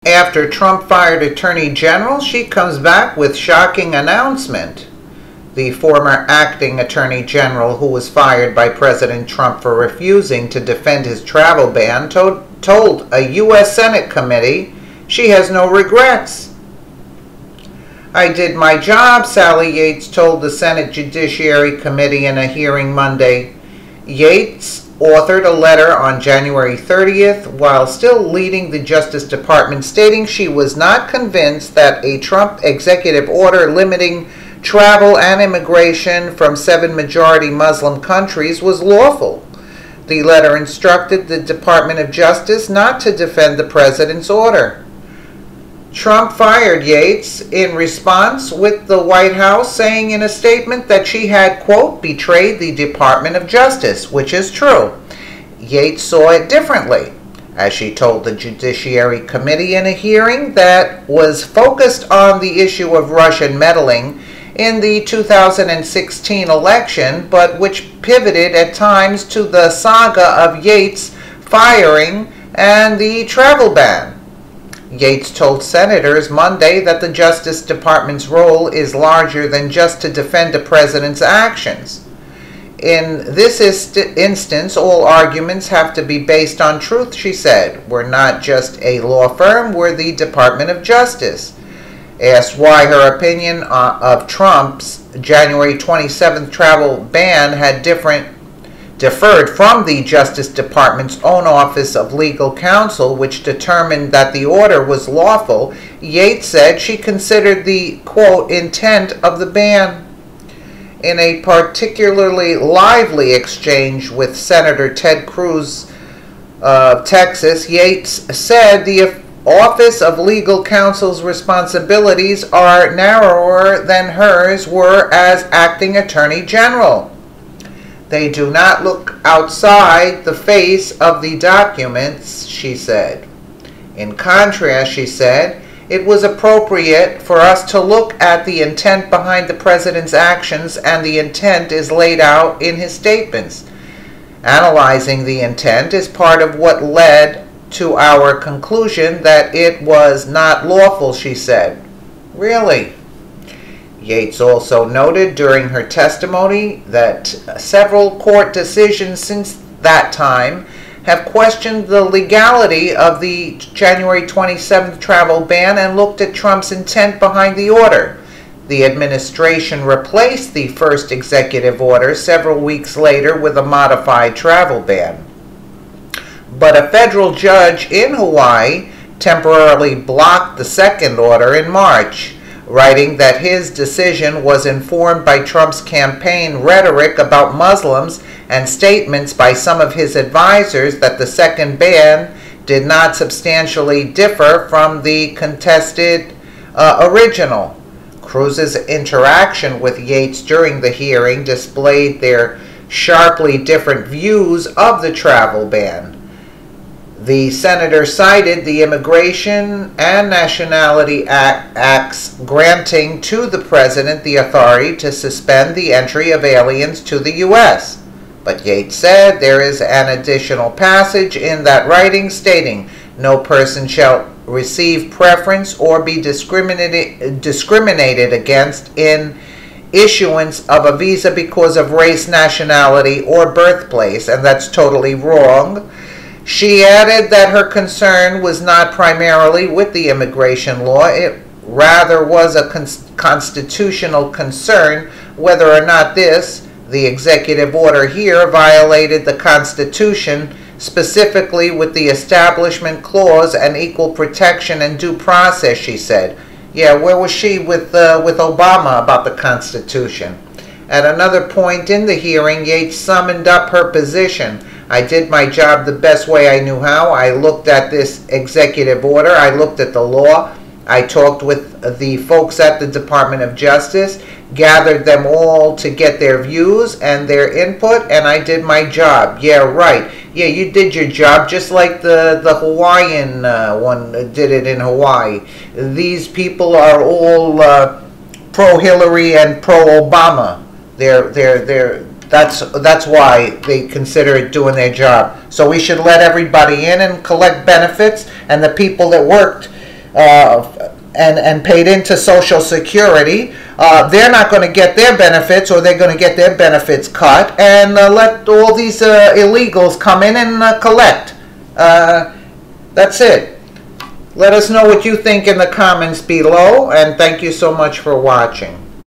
After Trump fired Attorney General, she comes back with shocking announcement. The former acting Attorney General, who was fired by President Trump for refusing to defend his travel ban, told a U.S. Senate committee she has no regrets. "I did my job," Sally Yates told the Senate Judiciary Committee in a hearing Monday. Yates authored a letter on January 30th while still leading the Justice Department, stating she was not convinced that a Trump executive order limiting travel and immigration from 7 majority Muslim countries was lawful. The letter instructed the Department of Justice not to defend the president's order. Trump fired Yates in response, with the White House saying in a statement that she had, quote, betrayed the Department of Justice, which is true. Yates saw it differently, as she told the Judiciary Committee in a hearing that was focused on the issue of Russian meddling in the 2016 election, but which pivoted at times to the saga of Yates' firing and the travel ban. Yates told senators Monday that the Justice Department's role is larger than just to defend a president's actions. "In this instance, all arguments have to be based on truth," she said. "We're not just a law firm, we're the Department of Justice." Asked why her opinion of Trump's January 27th travel ban had differed from the Justice Department's own Office of Legal Counsel, which determined that the order was lawful, Yates said she considered the, quote, intent of the ban. In a particularly lively exchange with Senator Ted Cruz of Texas, Yates said the Office of Legal Counsel's responsibilities are narrower than hers were as acting Attorney General. "They do not look outside the face of the documents," she said. In contrast, she said, "it was appropriate for us to look at the intent behind the president's actions, and the intent is laid out in his statements. Analyzing the intent is part of what led to our conclusion that it was not lawful," she said. Really? Yates also noted during her testimony that several court decisions since that time have questioned the legality of the January 27th travel ban and looked at Trump's intent behind the order. The administration replaced the first executive order several weeks later with a modified travel ban. But a federal judge in Hawaii temporarily blocked the second order in March, writing that his decision was informed by Trump's campaign rhetoric about Muslims and statements by some of his advisors that the second ban did not substantially differ from the contested original. Cruz's interaction with Yates during the hearing displayed their sharply different views of the travel ban. The senator cited the Immigration and Nationality Acts granting to the president the authority to suspend the entry of aliens to the U.S. But Yates said there is an additional passage in that writing stating, "No person shall receive preference or be discriminated against in issuance of a visa because of race, nationality, or birthplace," and that's totally wrong. She added that her concern was not primarily with the immigration law, it rather was a constitutional concern whether or not the executive order here, violated the Constitution, specifically with the Establishment Clause and equal protection and due process, she said. Yeah, where was she with Obama about the Constitution? At another point in the hearing, Yates summed up her position. "I did my job the best way I knew how. I looked at this executive order. I looked at the law. I talked with the folks at the Department of Justice, gathered them all to get their views and their input, and I did my job." Yeah, right. Yeah, you did your job just like the Hawaiian one did it in Hawaii. These people are all pro-Hillary and pro-Obama. That's why they consider it doing their job. So we should let everybody in and collect benefits, and the people that worked and paid into Social Security, they're not going to get their benefits, or they're going to get their benefits cut, and let all these illegals come in and collect. That's it. Let us know what you think in the comments below, and thank you so much for watching.